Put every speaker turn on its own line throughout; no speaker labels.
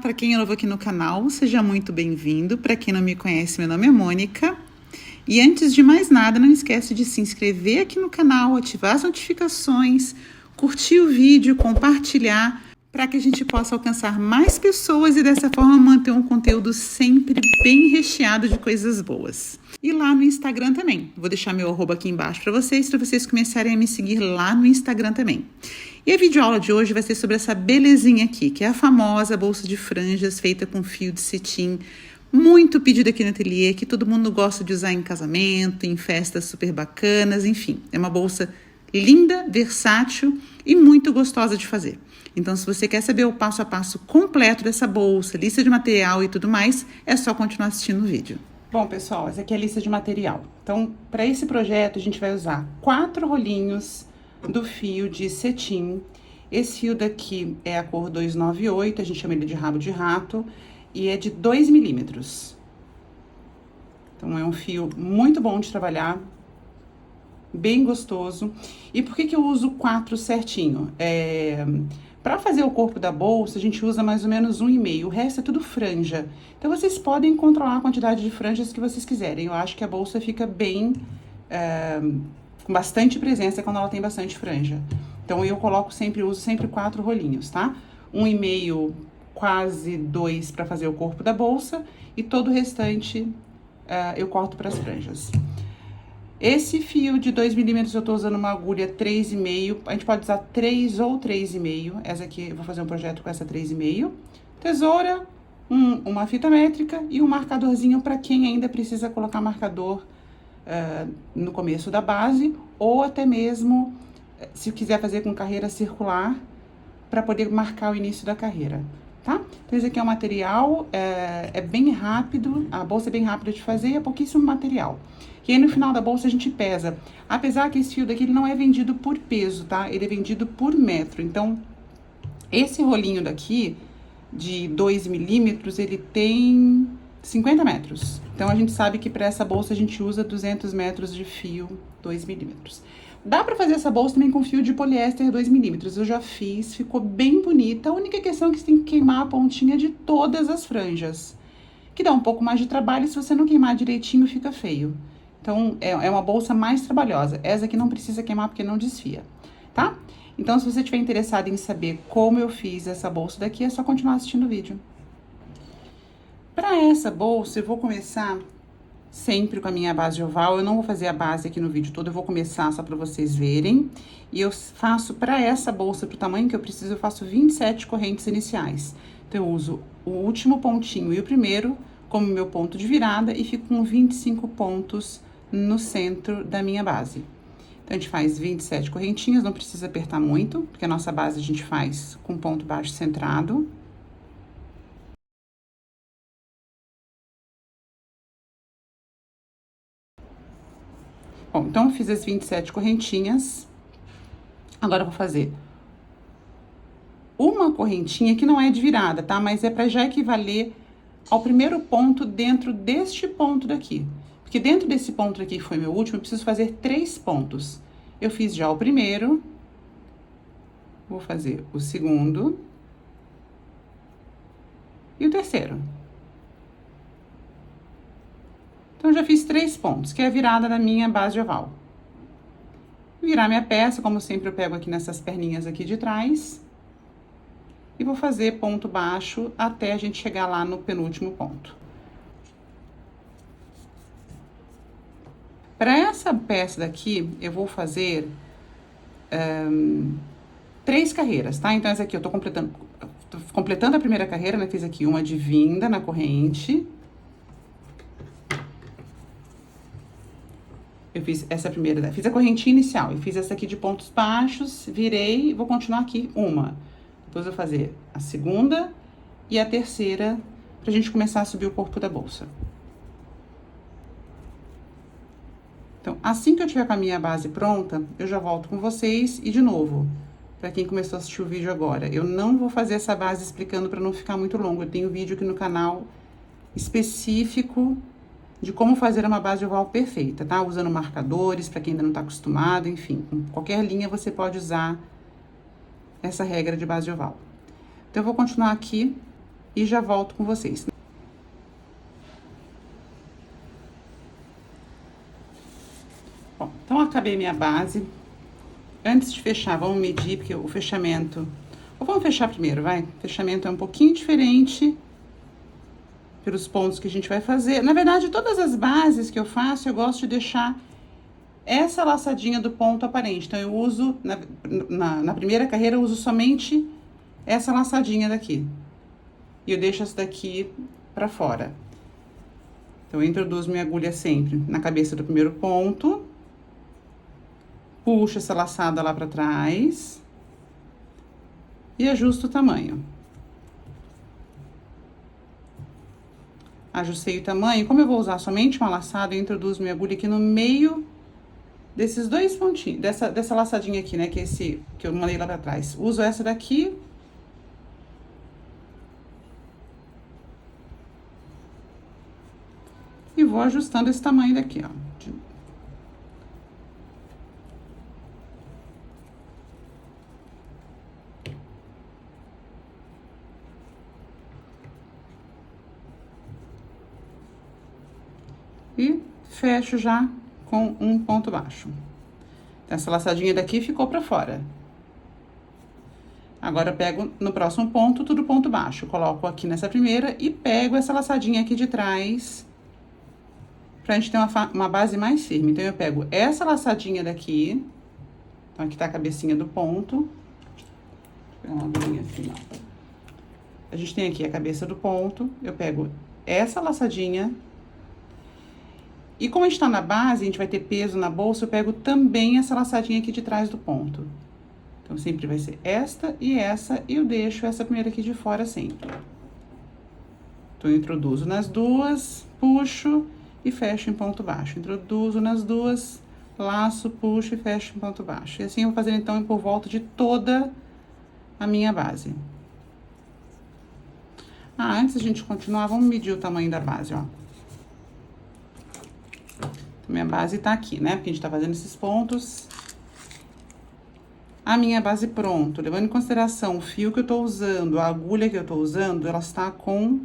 para quem é novo aqui no canal, seja muito bem-vindo. Para quem não me conhece, meu nome é Mônica. E antes de mais nada, não esquece de se inscrever aqui no canal, ativar as notificações, curtir o vídeo, compartilhar, para que a gente possa alcançar mais pessoas e dessa forma manter um conteúdo sempre bem recheado de coisas boas. E lá no Instagram também. Vou deixar meu arroba aqui embaixo para vocês começarem a me seguir lá no Instagram também. E a videoaula de hoje vai ser sobre essa belezinha aqui, que é a famosa bolsa de franjas feita com fio de cetim, muito pedida aqui no ateliê, que todo mundo gosta de usar em casamento, em festas super bacanas, enfim. É uma bolsa linda, versátil e muito gostosa de fazer. Então, se você quer saber o passo a passo completo dessa bolsa, lista de material e tudo mais, é só continuar assistindo o vídeo. Bom, pessoal, essa aqui é a lista de material. Então, para esse projeto, a gente vai usar 4 rolinhos do fio de cetim. Esse fio daqui é a cor 298, a gente chama ele de rabo de rato, e é de 2 milímetros. Então, é um fio muito bom de trabalhar, bem gostoso. E por que eu uso 4 certinho? Para fazer o corpo da bolsa, a gente usa mais ou menos 1,5, o resto é tudo franja. Então, vocês podem controlar a quantidade de franjas que vocês quiserem. Eu acho que a bolsa fica bem, com bastante presença quando ela tem bastante franja. Então, eu uso sempre 4 rolinhos, tá? 1,5, quase 2 para fazer o corpo da bolsa e todo o restante eu corto para as franjas. Esse fio de 2 milímetros eu tô usando uma agulha 3,5, a gente pode usar 3 ou 3,5, essa aqui eu vou fazer um projeto com essa 3,5. Tesoura, uma fita métrica e um marcadorzinho para quem ainda precisa colocar marcador no começo da base, ou até mesmo se quiser fazer com carreira circular, para poder marcar o início da carreira, tá? Então, esse aqui é o material, é bem rápido, a bolsa é bem rápida de fazer e é pouquíssimo material. E aí, no final da bolsa, a gente pesa. Apesar que esse fio daqui, ele não é vendido por peso, tá? Ele é vendido por metro. Então, esse rolinho daqui, de 2 milímetros, ele tem 50 metros. Então, a gente sabe que para essa bolsa, a gente usa 200 metros de fio 2 milímetros. Dá pra fazer essa bolsa também com fio de poliéster 2 milímetros. Eu já fiz, ficou bem bonita. A única questão é que você tem que queimar a pontinha de todas as franjas, que dá um pouco mais de trabalho, e se você não queimar direitinho, fica feio. Então, é uma bolsa mais trabalhosa. Essa aqui não precisa queimar porque não desfia, tá? Então, se você estiver interessado em saber como eu fiz essa bolsa daqui, é só continuar assistindo o vídeo. Para essa bolsa, eu vou começar sempre com a minha base oval. Eu não vou fazer a base aqui no vídeo todo, eu vou começar só para vocês verem. E eu faço para essa bolsa, pro tamanho que eu preciso, eu faço 27 correntes iniciais. Então, eu uso o último pontinho e o primeiro como meu ponto de virada e fico com 25 pontos no centro da minha base. Então, a gente faz 27 correntinhas, não precisa apertar muito, porque a nossa base a gente faz com ponto baixo centrado. Bom, então, eu fiz as 27 correntinhas. Agora, eu vou fazer uma correntinha que não é de virada, tá? Mas é pra já equivaler ao primeiro ponto dentro deste ponto daqui. Porque dentro desse ponto aqui, que foi meu último, eu preciso fazer 3 pontos. Eu fiz já o primeiro, vou fazer o segundo e o terceiro. Então, eu já fiz 3 pontos, que é a virada da minha base oval. Virar minha peça, como sempre, eu pego aqui nessas perninhas aqui de trás e vou fazer ponto baixo até a gente chegar lá no penúltimo ponto. Para essa peça daqui, eu vou fazer 3 carreiras, tá? Então, essa aqui eu tô completando a primeira carreira, né? Fiz aqui uma de vinda na corrente. Eu fiz essa primeira, fiz a correntinha inicial, e fiz essa aqui de pontos baixos, virei e vou continuar aqui uma. Depois eu vou fazer a segunda e a terceira, pra gente começar a subir o corpo da bolsa. Então, assim que eu tiver com a minha base pronta, eu já volto com vocês. E, de novo, para quem começou a assistir o vídeo agora, eu não vou fazer essa base explicando para não ficar muito longo. Eu tenho vídeo aqui no canal específico de como fazer uma base oval perfeita, tá? Usando marcadores, para quem ainda não tá acostumado, enfim. Com qualquer linha você pode usar essa regra de base oval. Então, eu vou continuar aqui e já volto com vocês. Bom, então acabei minha base. Antes de fechar, vamos medir, porque o fechamento... Ou vamos fechar primeiro, vai? O fechamento é um pouquinho diferente pelos pontos que a gente vai fazer. Na verdade, todas as bases que eu faço, eu gosto de deixar essa laçadinha do ponto aparente. Então, eu uso, na primeira carreira, eu uso somente essa laçadinha daqui. E eu deixo essa daqui pra fora. Então, eu introduzo minha agulha sempre na cabeça do primeiro ponto. Puxo essa laçada lá pra trás. E ajusto o tamanho. Ajustei o tamanho. Como eu vou usar somente uma laçada, eu introduzo minha agulha aqui no meio desses dois pontinhos, dessa laçadinha aqui, né, que é esse que eu mandei lá pra trás. Uso essa daqui. E vou ajustando esse tamanho daqui, ó. E fecho já com um ponto baixo. Então, essa laçadinha daqui ficou pra fora. Agora, eu pego no próximo ponto, tudo ponto baixo. Coloco aqui nessa primeira e pego essa laçadinha aqui de trás, pra gente ter uma base mais firme. Então, eu pego essa laçadinha daqui, então, aqui tá a cabecinha do ponto. Deixa eu pegar uma agulhinha final. A gente tem aqui a cabeça do ponto, eu pego essa laçadinha. E como a gente tá na base, a gente vai ter peso na bolsa, eu pego também essa laçadinha aqui de trás do ponto. Então, sempre vai ser esta e eu deixo essa primeira aqui de fora sempre. Então, eu introduzo nas duas, puxo e fecho em ponto baixo. Introduzo nas duas, laço, puxo e fecho em ponto baixo. E assim eu vou fazer, então, por volta de toda a minha base. Ah, antes da gente continuar, vamos medir o tamanho da base, ó. Minha base tá aqui, né? Porque a gente tá fazendo esses pontos. A minha base pronto, levando em consideração o fio que eu tô usando, a agulha que eu tô usando, ela está com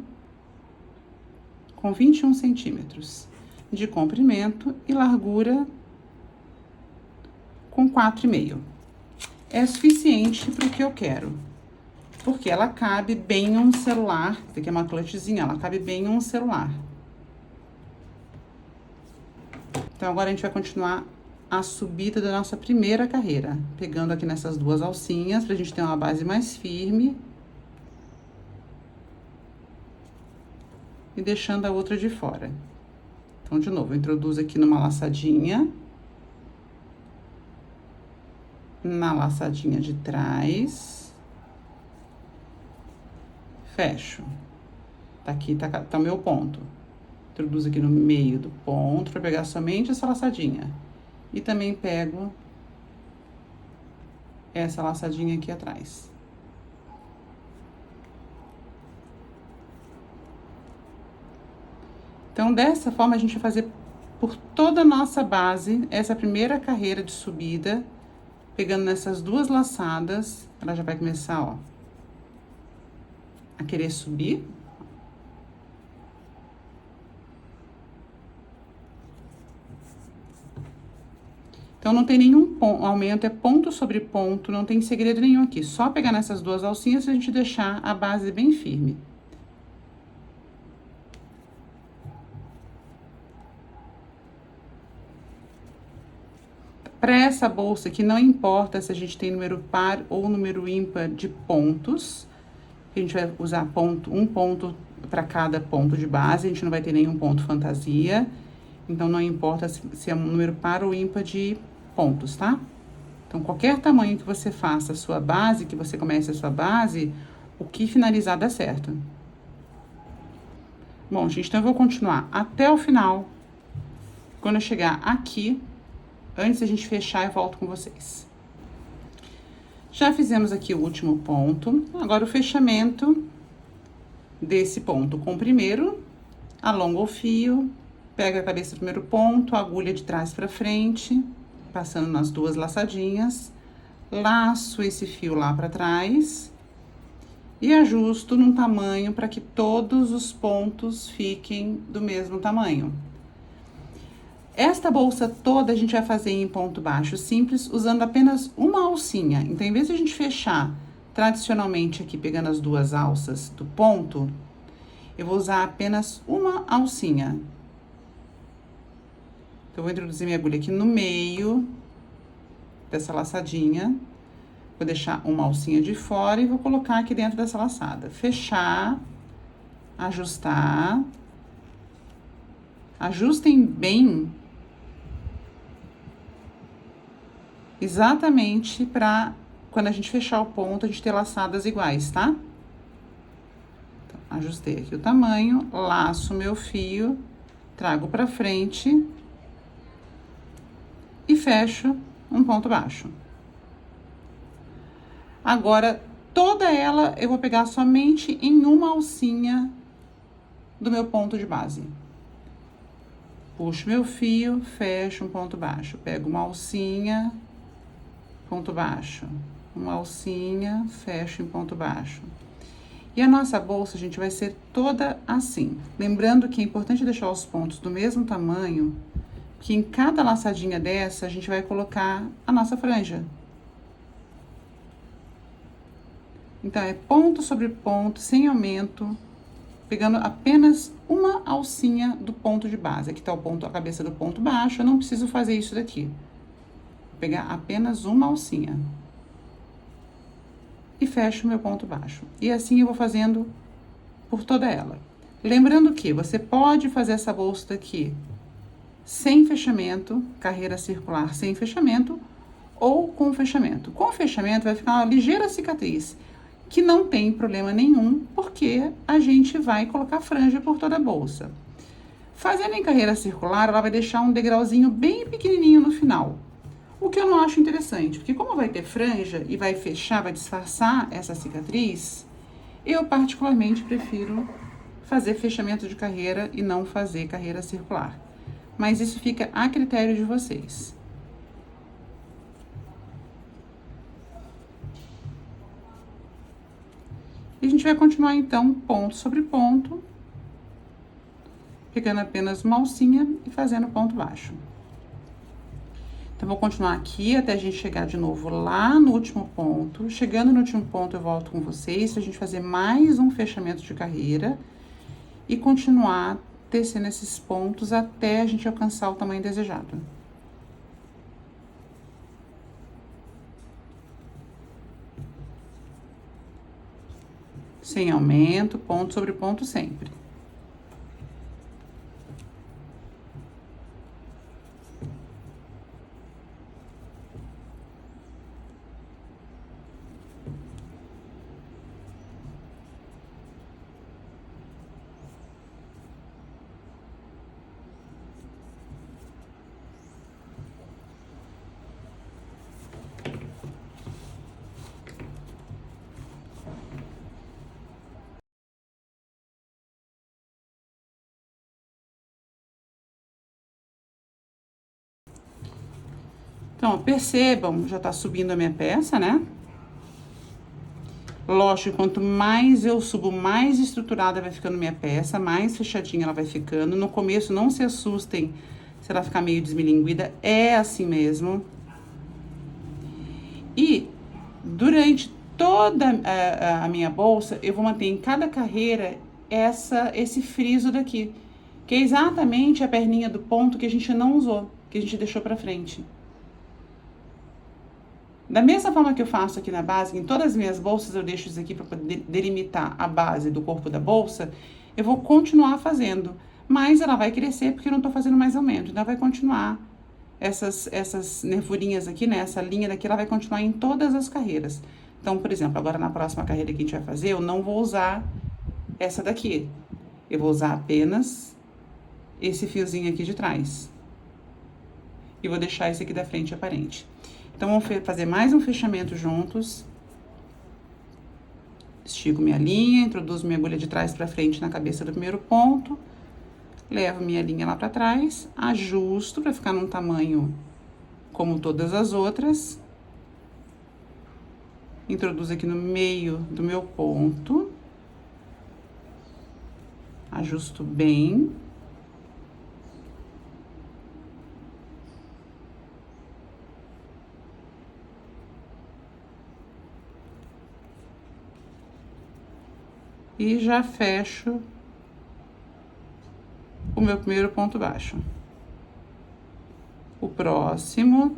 21 centímetros de comprimento e largura com 4,5. É suficiente pro que eu quero. Porque ela cabe bem em um celular, isso aqui é uma clutchzinha, ela cabe bem em um celular. Então, agora a gente vai continuar a subida da nossa primeira carreira. Pegando aqui nessas duas alcinhas, pra gente ter uma base mais firme. E deixando a outra de fora. Então, de novo, eu introduzo aqui numa laçadinha. Na laçadinha de trás. Fecho. Tá aqui, tá o meu ponto. Introduzo aqui no meio do ponto, pra pegar somente essa laçadinha. E também pego essa laçadinha aqui atrás. Então, dessa forma, a gente vai fazer por toda a nossa base, essa primeira carreira de subida, pegando nessas duas laçadas, ela já vai começar, ó, a querer subir. Então, não tem nenhum aumento, é ponto sobre ponto, não tem segredo nenhum aqui. Só pegar nessas duas alcinhas e a gente deixar a base bem firme. Para essa bolsa aqui, não importa se a gente tem número par ou número ímpar de pontos. A gente vai usar um ponto para cada ponto de base, a gente não vai ter nenhum ponto fantasia. Então, não importa se é um número par ou ímpar de pontos, tá? Então, qualquer tamanho que você faça a sua base, que você comece a sua base, o que finalizar dá certo. Bom, gente, então eu vou continuar até o final. Quando eu chegar aqui, antes da gente fechar, eu volto com vocês. Já fizemos aqui o último ponto. Agora, o fechamento desse ponto com o primeiro, alonga o fio, pega a cabeça do primeiro ponto, a agulha de trás pra frente, passando nas duas laçadinhas, laço esse fio lá pra trás e ajusto num tamanho para que todos os pontos fiquem do mesmo tamanho. Esta bolsa toda a gente vai fazer em ponto baixo simples, usando apenas uma alcinha. Então, em vez de a gente fechar tradicionalmente aqui, pegando as duas alças do ponto, eu vou usar apenas uma alcinha. Então, eu vou introduzir minha agulha aqui no meio dessa laçadinha. Vou deixar uma alcinha de fora e vou colocar aqui dentro dessa laçada. Fechar, ajustar. Ajustem bem, exatamente para quando a gente fechar o ponto, a gente ter laçadas iguais, tá? Então, ajustei aqui o tamanho, laço meu fio, trago pra frente e fecho um ponto baixo. Agora, toda ela eu vou pegar somente em uma alcinha do meu ponto de base. Puxo meu fio, fecho um ponto baixo. Pego uma alcinha, ponto baixo. Uma alcinha, fecho em ponto baixo. E a nossa bolsa, gente, vai ser toda assim. Lembrando que é importante deixar os pontos do mesmo tamanho, que em cada laçadinha dessa, a gente vai colocar a nossa franja. Então, é ponto sobre ponto, sem aumento, pegando apenas uma alcinha do ponto de base. Aqui tá o ponto, a cabeça do ponto baixo, eu não preciso fazer isso daqui. Vou pegar apenas uma alcinha. E fecho o meu ponto baixo. E assim eu vou fazendo por toda ela. Lembrando que você pode fazer essa bolsa daqui sem fechamento, carreira circular sem fechamento, ou com fechamento. Com fechamento vai ficar uma ligeira cicatriz, que não tem problema nenhum, porque a gente vai colocar franja por toda a bolsa. Fazendo em carreira circular, ela vai deixar um degrauzinho bem pequenininho no final. O que eu não acho interessante, porque como vai ter franja e vai fechar, vai disfarçar essa cicatriz, eu particularmente prefiro fazer fechamento de carreira e não fazer carreira circular. Mas isso fica a critério de vocês. E a gente vai continuar, então, ponto sobre ponto, pegando apenas uma alcinha e fazendo ponto baixo. Então, vou continuar aqui até a gente chegar de novo lá no último ponto. Chegando no último ponto, eu volto com vocês pra gente fazer mais um fechamento de carreira e continuar tecendo esses pontos até a gente alcançar o tamanho desejado. Sem aumento, ponto sobre ponto sempre. Então, percebam, já tá subindo a minha peça, né? Lógico, quanto mais eu subo, mais estruturada vai ficando minha peça, mais fechadinha ela vai ficando. No começo, não se assustem se ela ficar meio desmilinguida, é assim mesmo. E durante toda a minha bolsa, eu vou manter em cada carreira esse friso daqui, que é exatamente a perninha do ponto que a gente não usou, que a gente deixou pra frente. Da mesma forma que eu faço aqui na base, em todas as minhas bolsas eu deixo isso aqui para poder delimitar a base do corpo da bolsa, eu vou continuar fazendo, mas ela vai crescer porque eu não tô fazendo mais aumento, então vai continuar essas nervurinhas aqui, né, essa linha daqui, ela vai continuar em todas as carreiras. Então, por exemplo, agora na próxima carreira que a gente vai fazer, eu não vou usar essa daqui, eu vou usar apenas esse fiozinho aqui de trás. E vou deixar esse aqui da frente aparente. Então, vamos fazer mais um fechamento juntos. Estico minha linha, introduzo minha agulha de trás pra frente na cabeça do primeiro ponto. Levo minha linha lá pra trás, ajusto pra ficar num tamanho como todas as outras. introduzo aqui no meio do meu ponto, ajusto bem. E já fecho o meu primeiro ponto baixo. O próximo.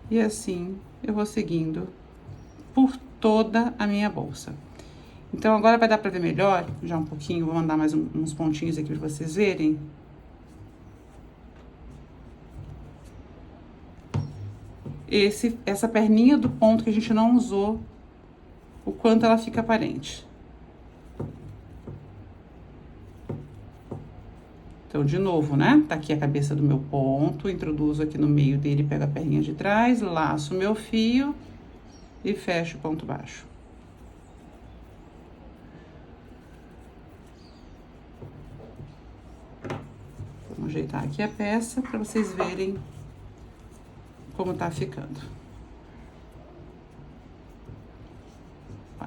E assim eu vou seguindo por toda a minha bolsa. Então, agora vai dar pra ver melhor, já um pouquinho, vou mandar mais uns pontinhos aqui pra vocês verem. Essa perninha do ponto que a gente não usou, o quanto ela fica aparente. Então, de novo, né? Tá aqui a cabeça do meu ponto, introduzo aqui no meio dele, pego a perninha de trás, laço o meu fio e fecho o ponto baixo. Vamos ajeitar aqui a peça para vocês verem como tá ficando.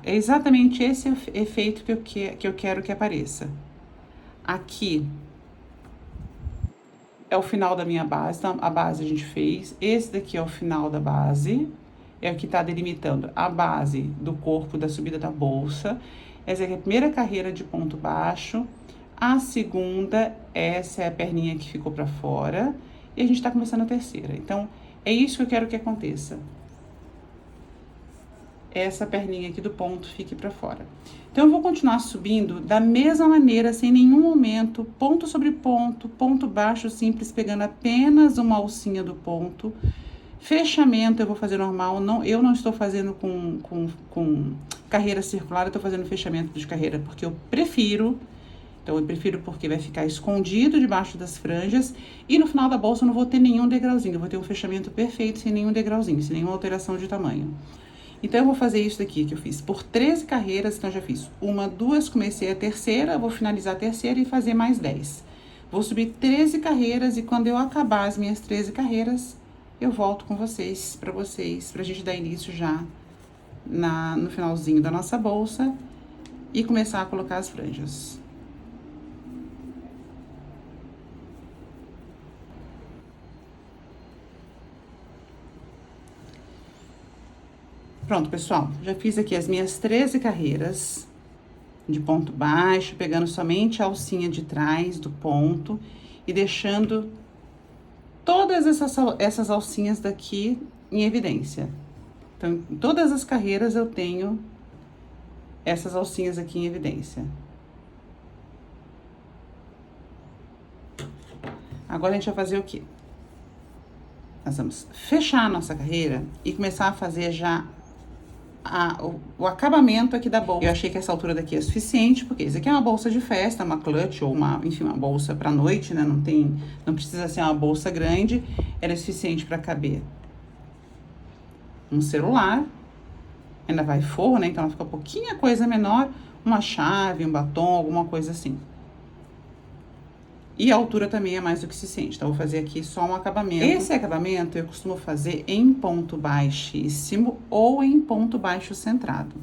É exatamente esse efeito que eu quero que apareça. Aqui é o final da minha base, então a base a gente fez. Esse daqui é o final da base, é o que tá delimitando a base do corpo da subida da bolsa. Essa aqui é a primeira carreira de ponto baixo. A segunda, essa é a perninha que ficou pra fora. E a gente tá começando a terceira. Então, é isso que eu quero que aconteça. Essa perninha aqui do ponto fique pra fora. Então, eu vou continuar subindo da mesma maneira, sem nenhum momento, ponto sobre ponto baixo simples, pegando apenas uma alcinha do ponto. Fechamento eu vou fazer normal, eu não estou fazendo com carreira circular, eu estou fazendo fechamento de carreira, porque eu prefiro. Então, eu prefiro porque vai ficar escondido debaixo das franjas. E no final da bolsa eu não vou ter nenhum degrauzinho, eu vou ter um fechamento perfeito, sem nenhum degrauzinho, sem nenhuma alteração de tamanho. Então, eu vou fazer isso daqui que eu fiz por 13 carreiras, então já fiz uma, duas, comecei a terceira, vou finalizar a terceira e fazer mais 10. Vou subir 13 carreiras e quando eu acabar as minhas 13 carreiras, eu volto com vocês, pra gente dar início já no finalzinho da nossa bolsa e começar a colocar as franjas. Pronto, pessoal, já fiz aqui as minhas 13 carreiras de ponto baixo, pegando somente a alcinha de trás do ponto e deixando todas essas alcinhas daqui em evidência. Então, em todas as carreiras eu tenho essas alcinhas aqui em evidência. Agora, a gente vai fazer o quê? Nós vamos fechar a nossa carreira e começar a fazer já o acabamento aqui da bolsa. Eu achei que essa altura daqui é suficiente, porque isso aqui é uma bolsa de festa, uma clutch ou enfim, uma bolsa pra noite, né? Não precisa ser uma bolsa grande, ela é suficiente para caber um celular, ainda vai forro, né? Então ela fica um pouquinho coisa menor, uma chave, um batom, alguma coisa assim. E a altura também é mais do que suficiente, então eu vou fazer aqui só um acabamento. Esse acabamento eu costumo fazer em ponto baixíssimo ou em ponto baixo centrado.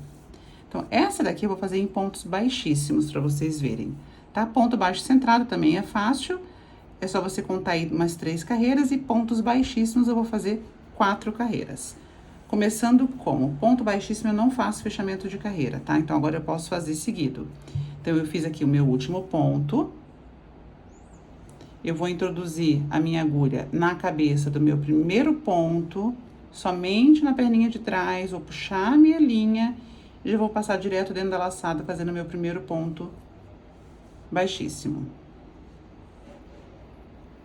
Então, essa daqui eu vou fazer em pontos baixíssimos pra vocês verem, tá? Ponto baixo centrado também é fácil, é só você contar aí umas 3 carreiras e pontos baixíssimos eu vou fazer 4 carreiras. Começando como? Ponto baixíssimo eu não faço fechamento de carreira, tá? Então, agora eu posso fazer seguido. Então, eu fiz aqui o meu último ponto. Eu vou introduzir a minha agulha na cabeça do meu primeiro ponto, somente na perninha de trás, vou puxar a minha linha e já vou passar direto dentro da laçada, fazendo o meu primeiro ponto baixíssimo.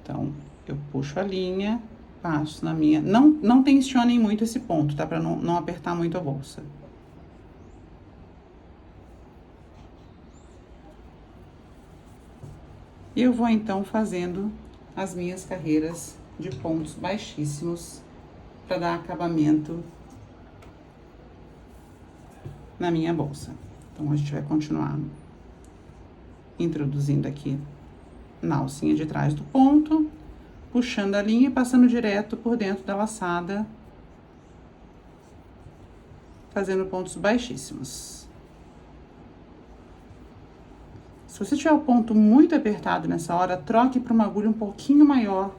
Então, eu puxo a linha, passo na minha... Não tensionem muito esse ponto, tá? Pra não apertar muito a bolsa. E eu vou, então, fazendo as minhas carreiras de pontos baixíssimos para dar acabamento na minha bolsa. Então, a gente vai continuar introduzindo aqui na alcinha de trás do ponto, puxando a linha e passando direto por dentro da laçada, fazendo pontos baixíssimos. Se você tiver o ponto muito apertado nessa hora, troque para uma agulha um pouquinho maior.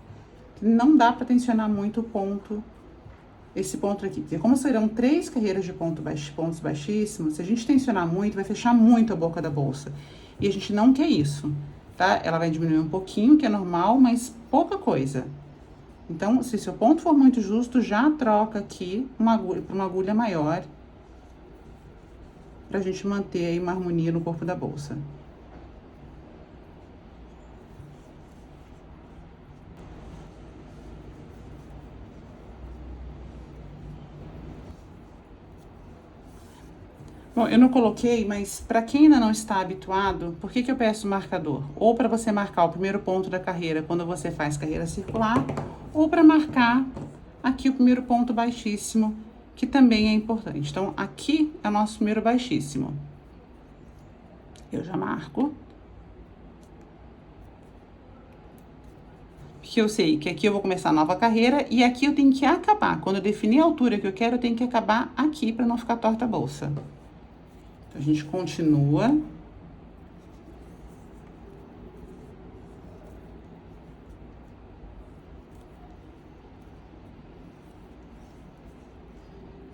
Não dá para tensionar muito o ponto, esse ponto aqui. Porque como serão 3 carreiras de pontos baixíssimos, se a gente tensionar muito, vai fechar muito a boca da bolsa. E a gente não quer isso, tá? Ela vai diminuir um pouquinho, que é normal, mas pouca coisa. Então, se seu ponto for muito justo, já troca aqui uma agulha para uma agulha maior, pra gente manter aí uma harmonia no corpo da bolsa. Bom, eu não coloquei, mas para quem ainda não está habituado, por que que eu peço marcador? Ou para você marcar o primeiro ponto da carreira quando você faz carreira circular, ou para marcar aqui o primeiro ponto baixíssimo, que também é importante. Então, aqui é o nosso primeiro baixíssimo. Eu já marco. Porque eu sei que aqui eu vou começar a nova carreira e aqui eu tenho que acabar. Quando eu definir a altura que eu quero, eu tenho que acabar aqui para não ficar torta a bolsa. A gente continua.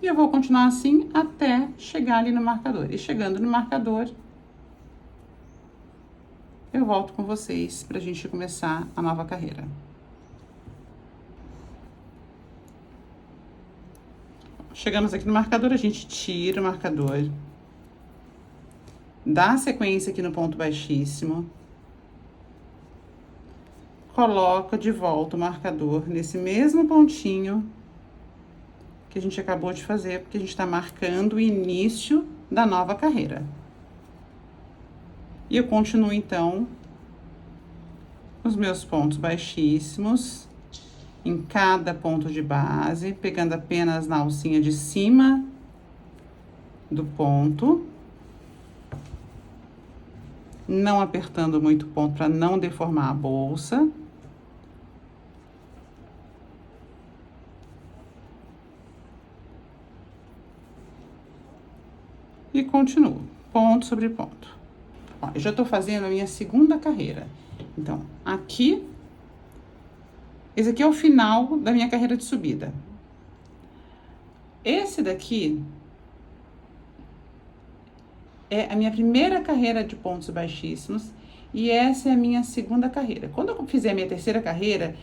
E eu vou continuar assim até chegar ali no marcador. E chegando no marcador, eu volto com vocês pra gente começar a nova carreira. Chegamos aqui no marcador, a gente tira o marcador. Dá sequência aqui no ponto baixíssimo. Coloca de volta o marcador nesse mesmo pontinho que a gente acabou de fazer, porque a gente tá marcando o início da nova carreira. E eu continuo, então, os meus pontos baixíssimos em cada ponto de base, pegando apenas na alcinha de cima do ponto. Não apertando muito o ponto para não deformar a bolsa. E continuo, ponto sobre ponto. Ó, eu já tô fazendo a minha segunda carreira. Então, aqui, esse aqui é o final da minha carreira de subida. Esse daqui é a minha primeira carreira de pontos baixíssimos e essa é a minha segunda carreira. Quando eu fizer a minha terceira carreira,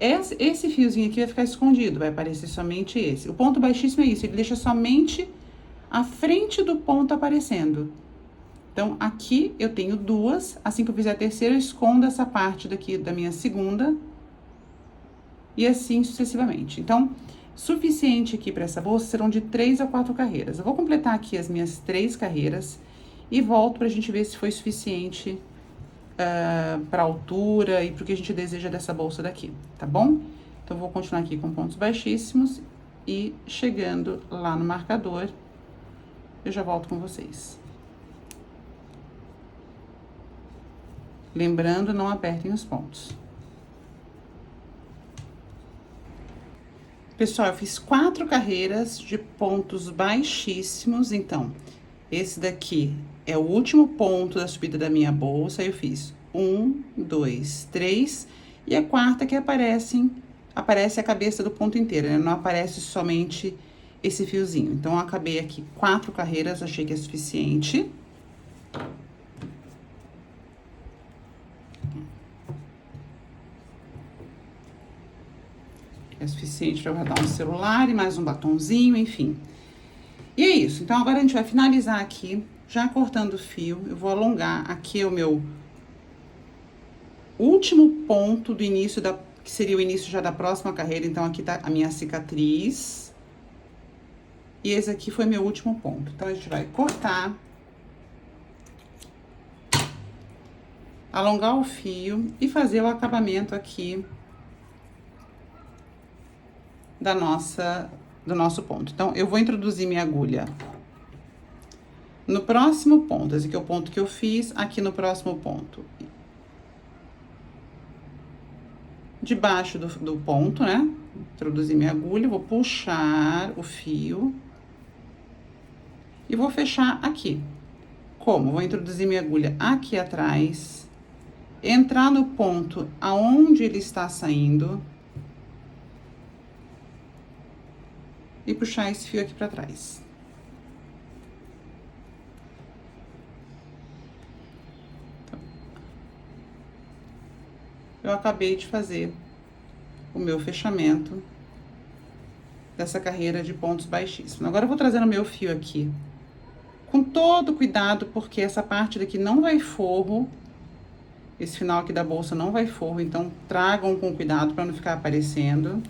esse fiozinho aqui vai ficar escondido, vai aparecer somente esse. O ponto baixíssimo é isso, ele deixa somente a frente do ponto aparecendo. Então, aqui eu tenho duas, assim que eu fizer a terceira, eu escondo essa parte daqui da minha segunda e assim sucessivamente. Então, suficiente aqui para essa bolsa serão de 3 a 4 carreiras. Eu vou completar aqui as minhas 3 carreiras e volto pra gente ver se foi suficiente pra altura e pro que a gente deseja dessa bolsa daqui, tá bom? Então, eu vou continuar aqui com pontos baixíssimos e chegando lá no marcador, eu já volto com vocês. Lembrando, não apertem os pontos. Pessoal, eu fiz 4 carreiras de pontos baixíssimos, então, esse daqui é o último ponto da subida da minha bolsa, eu fiz 1, 2, 3, e a quarta que aparece a cabeça do ponto inteiro, né? Não aparece somente esse fiozinho. Então, eu acabei aqui 4 carreiras, achei que é suficiente. É suficiente para guardar um celular e mais um batonzinho, enfim. E é isso. Então, agora a gente vai finalizar aqui, já cortando o fio. Eu vou alongar aqui o meu último ponto do início que seria o início já da próxima carreira. Então, aqui tá a minha cicatriz. E esse aqui foi meu último ponto. Então, a gente vai cortar, alongar o fio e fazer o acabamento aqui do nosso ponto. Então, eu vou introduzir minha agulha no próximo ponto. Esse aqui é o ponto que eu fiz, aqui no próximo ponto. debaixo do ponto, né? Introduzir minha agulha, vou puxar o fio e vou fechar aqui. Como? Vou introduzir minha agulha aqui atrás, entrar no ponto aonde ele está saindo e puxar esse fio aqui pra trás. Eu acabei de fazer o meu fechamento dessa carreira de pontos baixíssimos. Agora eu vou trazer o meu fio aqui com todo cuidado, porque essa parte daqui não vai forro, esse final aqui da bolsa não vai forro, então tragam com cuidado para não ficar aparecendo.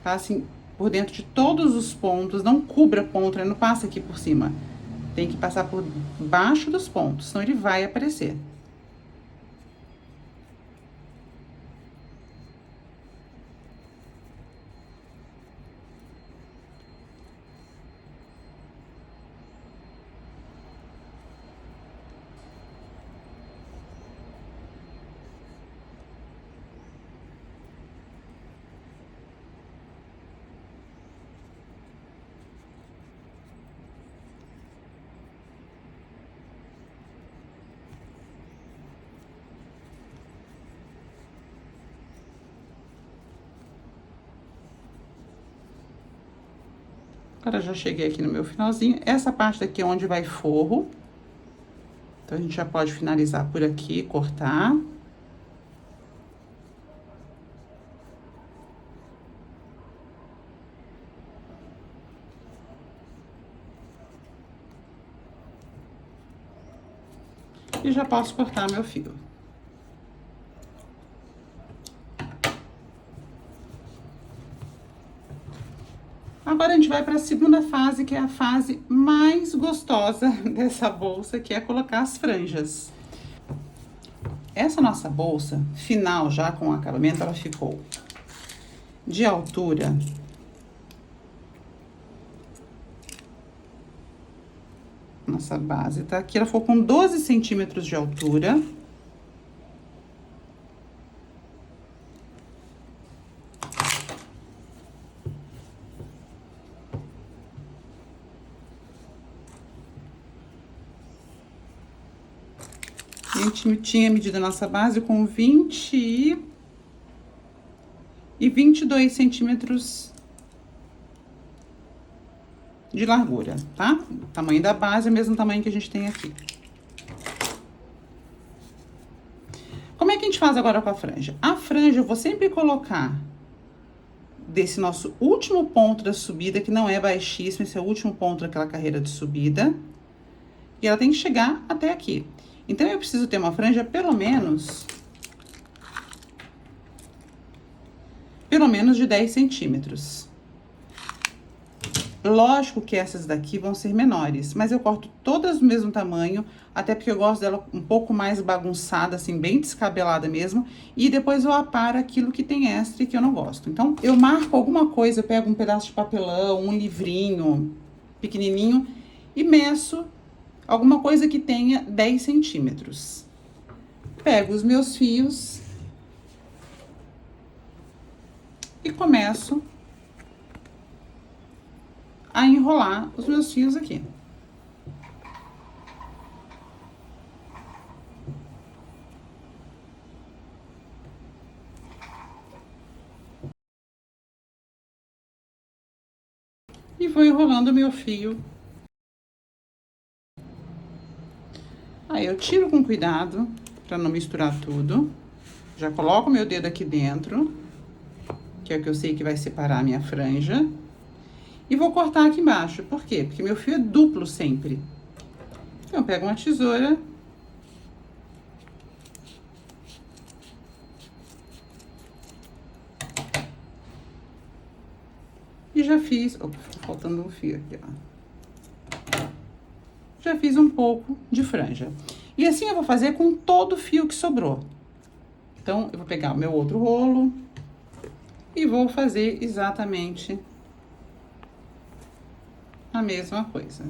Passem por dentro de todos os pontos, não cubra ponto, né? Não passa aqui por cima. Tem que passar por baixo dos pontos, senão ele vai aparecer. Agora, já cheguei aqui no meu finalzinho. Essa parte daqui é onde vai forro. Então, a gente já pode finalizar por aqui, cortar. E já posso cortar meu fio. Agora, a gente vai para a segunda fase, que é a fase mais gostosa dessa bolsa, que é colocar as franjas. Essa nossa bolsa, final já com o acabamento, ela ficou de altura. Nossa base tá aqui, ela ficou com 12 centímetros de altura. A gente tinha medido a nossa base com 20 e 22 centímetros de largura, tá? O tamanho da base é o mesmo tamanho que a gente tem aqui. Como é que a gente faz agora com a franja? A franja eu vou sempre colocar desse nosso último ponto da subida, que não é baixíssimo, esse é o último ponto daquela carreira de subida. E ela tem que chegar até aqui. Então, eu preciso ter uma franja pelo menos de 10 centímetros. Lógico que essas daqui vão ser menores, mas eu corto todas do mesmo tamanho, até porque eu gosto dela um pouco mais bagunçada, assim, bem descabelada mesmo, e depois eu aparo aquilo que tem extra e que eu não gosto. Então, eu marco alguma coisa, eu pego um pedaço de papelão, um livrinho pequenininho e meço alguma coisa que tenha 10 centímetros. Pego os meus fios e começo a enrolar os meus fios aqui. E vou enrolando o meu fio. Aí, eu tiro com cuidado, pra não misturar tudo. Já coloco meu dedo aqui dentro, que é o que eu sei que vai separar a minha franja. E vou cortar aqui embaixo. Por quê? Porque meu fio é duplo sempre. Então, eu pego uma tesoura. E já fiz... Opa, faltando um fio aqui, ó. Já fiz um pouco de franja. E assim eu vou fazer com todo o fio que sobrou. Então, eu vou pegar o meu outro rolo e vou fazer exatamente a mesma coisa.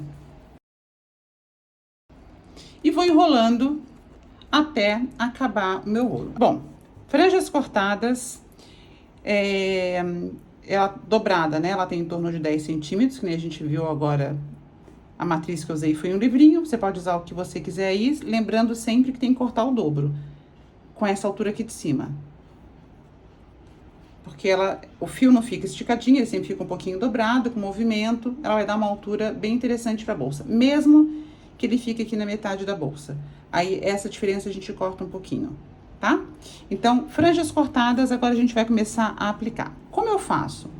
E vou enrolando até acabar o meu rolo. Bom, franjas cortadas, Ela dobrada, né? Ela tem em torno de 10 centímetros, que nem a gente viu agora. A matriz que eu usei foi um livrinho, você pode usar o que você quiser aí, lembrando sempre que tem que cortar o dobro, com essa altura aqui de cima. Porque o fio não fica esticadinho, ele sempre fica um pouquinho dobrado, com movimento, ela vai dar uma altura bem interessante pra bolsa, mesmo que ele fique aqui na metade da bolsa. Aí, essa diferença a gente corta um pouquinho, tá? Então, franjas cortadas, agora a gente vai começar a aplicar. Como eu faço?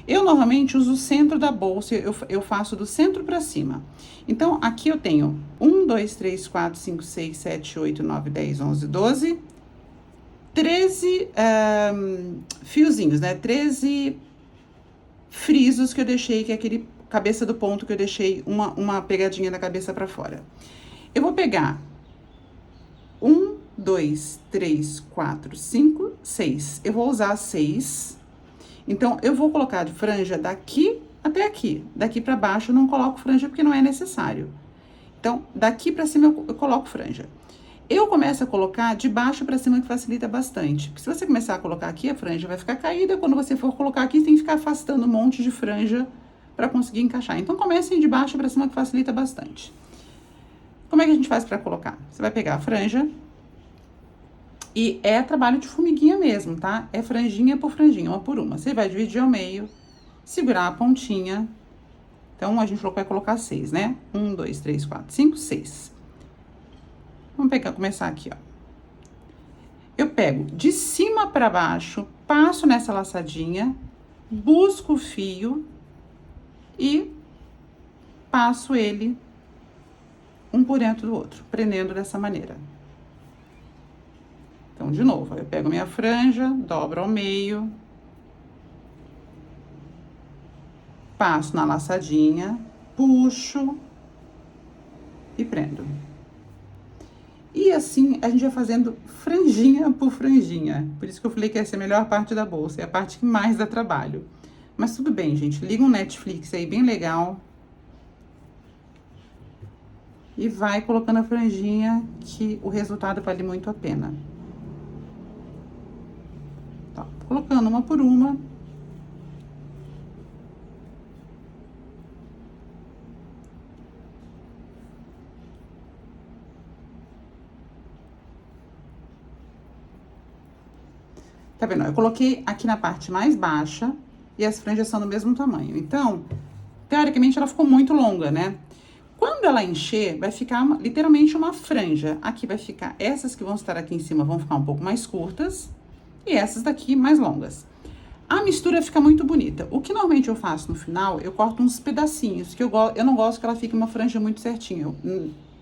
Eu normalmente uso o centro da bolsa, eu faço do centro pra cima. Então, aqui eu tenho 1, 2, 3, 4, 5, 6, 7, 8, 9, 10, 11, 12... 13 fiozinhos, né? 13 frisos que eu deixei, que é aquele cabeça do ponto que eu deixei uma pegadinha da cabeça pra fora. Eu vou pegar 1, 2, 3, 4, 5, 6. Eu vou usar 6. Então, eu vou colocar de franja daqui até aqui. Daqui pra baixo eu não coloco franja porque não é necessário. Então, daqui pra cima eu coloco franja. Eu começo a colocar de baixo pra cima, que facilita bastante. Porque se você começar a colocar aqui, a franja vai ficar caída. Quando você for colocar aqui, você tem que ficar afastando um monte de franja pra conseguir encaixar. Então, comecem de baixo pra cima, que facilita bastante. Como é que a gente faz pra colocar? Você vai pegar a franja. E é trabalho de formiguinha mesmo, tá? É franjinha por franjinha, uma por uma. Você vai dividir ao meio, segurar a pontinha. Então, a gente vai colocar 6, né? 1, 2, 3, 4, 5, 6. Vamos começar aqui, ó. Eu pego de cima pra baixo, passo nessa laçadinha, busco o fio e passo ele um por dentro do outro, prendendo dessa maneira. Então, de novo, eu pego minha franja, dobro ao meio, passo na laçadinha, puxo e prendo. E assim, a gente vai fazendo franjinha por franjinha. Por isso que eu falei que essa é a melhor parte da bolsa, é a parte que mais dá trabalho. Mas tudo bem, gente, liga um Netflix aí bem legal. E vai colocando a franjinha, que o resultado vale muito a pena. Tá, colocando uma por uma. Tá vendo? Eu coloquei aqui na parte mais baixa e as franjas são do mesmo tamanho. Então, teoricamente, ela ficou muito longa, né? Quando ela encher, vai ficar literalmente uma franja. Aqui vai ficar, essas que vão estar aqui em cima vão ficar um pouco mais curtas e essas daqui mais longas. A mistura fica muito bonita. O que normalmente eu faço no final, eu corto uns pedacinhos, que eu não gosto que ela fique uma franja muito certinha.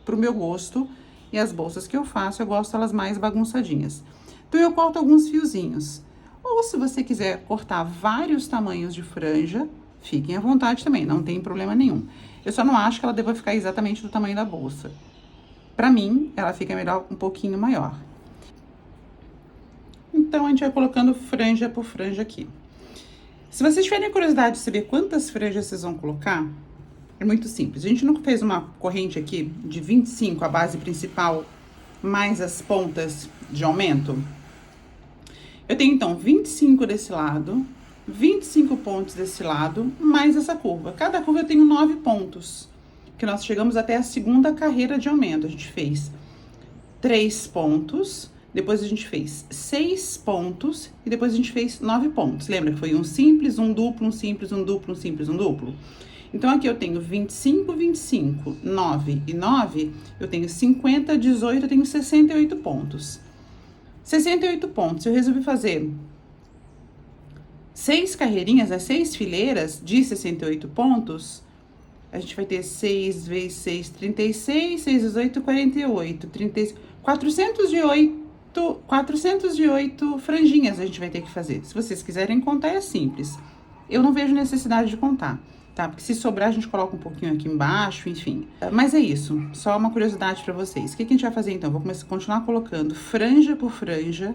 Pro meu gosto, e as bolsas que eu faço, eu gosto elas mais bagunçadinhas. Então, eu corto alguns fiozinhos. Ou, se você quiser cortar vários tamanhos de franja, fiquem à vontade também, não tem problema nenhum. Eu só não acho que ela deva ficar exatamente do tamanho da bolsa. Pra mim, ela fica melhor um pouquinho maior. Então, a gente vai colocando franja por franja aqui. Se vocês tiverem curiosidade de saber quantas franjas vocês vão colocar, é muito simples. A gente não fez uma corrente aqui de 25, a base principal, mais as pontas de aumento? Eu tenho, então, 25 desse lado, 25 pontos desse lado, mais essa curva. Cada curva eu tenho 9 pontos, que nós chegamos até a segunda carreira de aumento. A gente fez 3 pontos, depois a gente fez 6 pontos, e depois a gente fez 9 pontos. Lembra que foi um simples, um duplo, um simples, um duplo, um simples, um duplo? Então, aqui eu tenho 25, 25, 9 e 9, eu tenho 50, 18, eu tenho 68 pontos. 68 pontos, eu resolvi fazer 6 carreirinhas, né, 6 fileiras de 68 pontos. A gente vai ter 6 vezes 6, 36, 6 vezes 8, 48, 408 franjinhas a gente vai ter que fazer. Se vocês quiserem contar, é simples. Eu não vejo necessidade de contar, tá? Porque se sobrar, a gente coloca um pouquinho aqui embaixo, enfim. Mas é isso, só uma curiosidade pra vocês. O que a gente vai fazer, então? Vou continuar colocando franja por franja.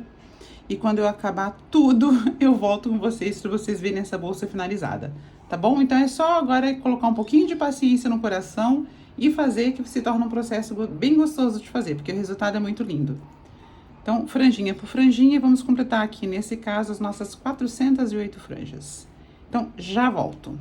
E quando eu acabar tudo, eu volto com vocês, pra vocês verem essa bolsa finalizada, tá bom? Então, é só agora colocar um pouquinho de paciência no coração e fazer, que se torna um processo bem gostoso de fazer, porque o resultado é muito lindo. Então, franjinha por franjinha, vamos completar aqui, nesse caso, as nossas 408 franjas. Então, já volto.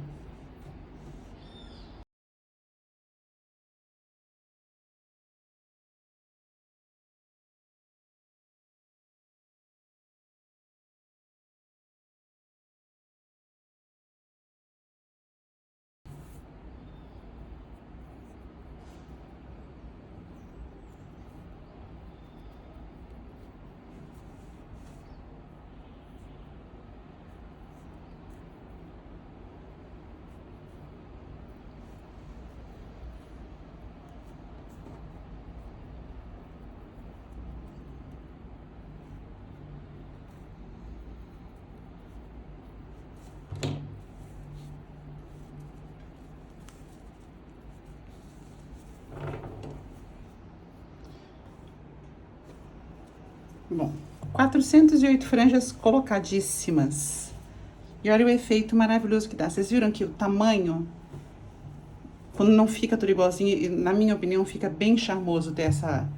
Bom, 408 franjas colocadíssimas. E olha o efeito maravilhoso que dá. Vocês viram que o tamanho, quando não fica tudo igualzinho, na minha opinião, fica bem charmoso ter essa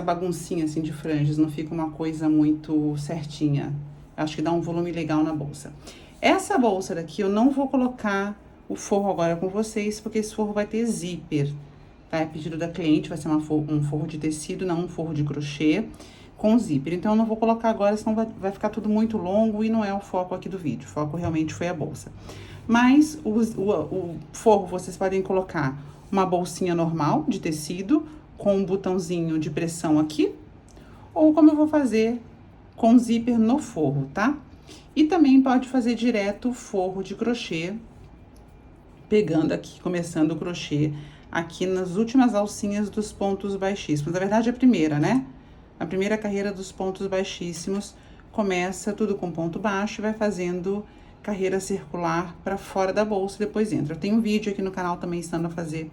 baguncinha assim de franjas, não fica uma coisa muito certinha. Acho que dá um volume legal na bolsa. Essa bolsa daqui eu não vou colocar o forro agora com vocês, porque esse forro vai ter zíper, tá? É pedido da cliente, vai ser um forro de tecido, não um forro de crochê com zíper. Então eu não vou colocar agora, senão vai ficar tudo muito longo e não é o foco aqui do vídeo. O foco realmente foi a bolsa. Mas o forro vocês podem colocar uma bolsinha normal de tecido, com um botãozinho de pressão aqui, ou como eu vou fazer com zíper no forro, tá? E também pode fazer direto o forro de crochê, pegando aqui, começando o crochê aqui nas últimas alcinhas dos pontos baixíssimos. Na verdade, a primeira, né? A primeira carreira dos pontos baixíssimos começa tudo com ponto baixo e vai fazendo carreira circular para fora da bolsa e depois entra. Eu tenho um vídeo aqui no canal também ensinando a fazer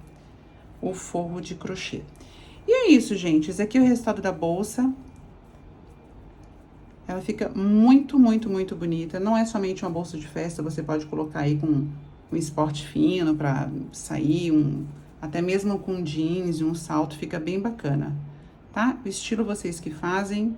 o forro de crochê. E é isso, gente. Esse aqui é o resultado da bolsa. Ela fica muito, muito, muito bonita. Não é somente uma bolsa de festa, você pode colocar aí com um esporte fino pra sair, até mesmo com jeans e um salto, fica bem bacana, tá? O estilo vocês que fazem.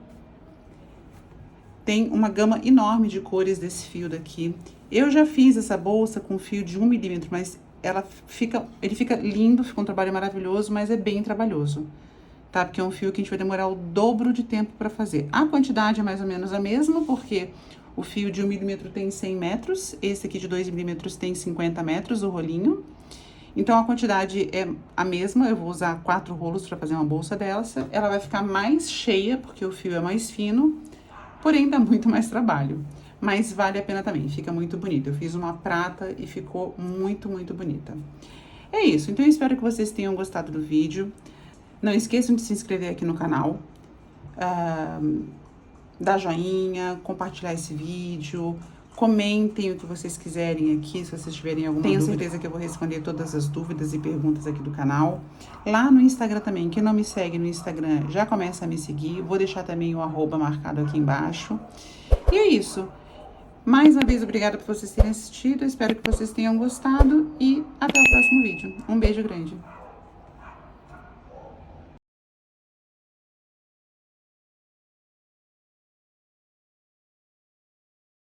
Tem uma gama enorme de cores desse fio daqui. Eu já fiz essa bolsa com fio de 1 milímetro, mas ele fica lindo, fica um trabalho maravilhoso, mas é bem trabalhoso, tá? Porque é um fio que a gente vai demorar o dobro de tempo pra fazer. A quantidade é mais ou menos a mesma, porque o fio de 1 milímetro tem 100 metros, esse aqui de 2 milímetros tem 50 metros, o rolinho. Então, a quantidade é a mesma, eu vou usar 4 rolos pra fazer uma bolsa dessa. Ela vai ficar mais cheia, porque o fio é mais fino, porém dá muito mais trabalho. Mas vale a pena também, fica muito bonito. Eu fiz uma prata e ficou muito, muito bonita. É isso, então eu espero que vocês tenham gostado do vídeo. Não esqueçam de se inscrever aqui no canal, dar joinha, compartilhar esse vídeo, comentem o que vocês quiserem aqui, se vocês tiverem alguma dúvida. Tenho certeza que eu vou responder todas as dúvidas e perguntas aqui do canal. Lá no Instagram também, quem não me segue no Instagram já começa a me seguir, vou deixar também o @ marcado aqui embaixo. E é isso. Mais uma vez, obrigada por vocês terem assistido, espero que vocês tenham gostado e até o próximo vídeo. Um beijo grande.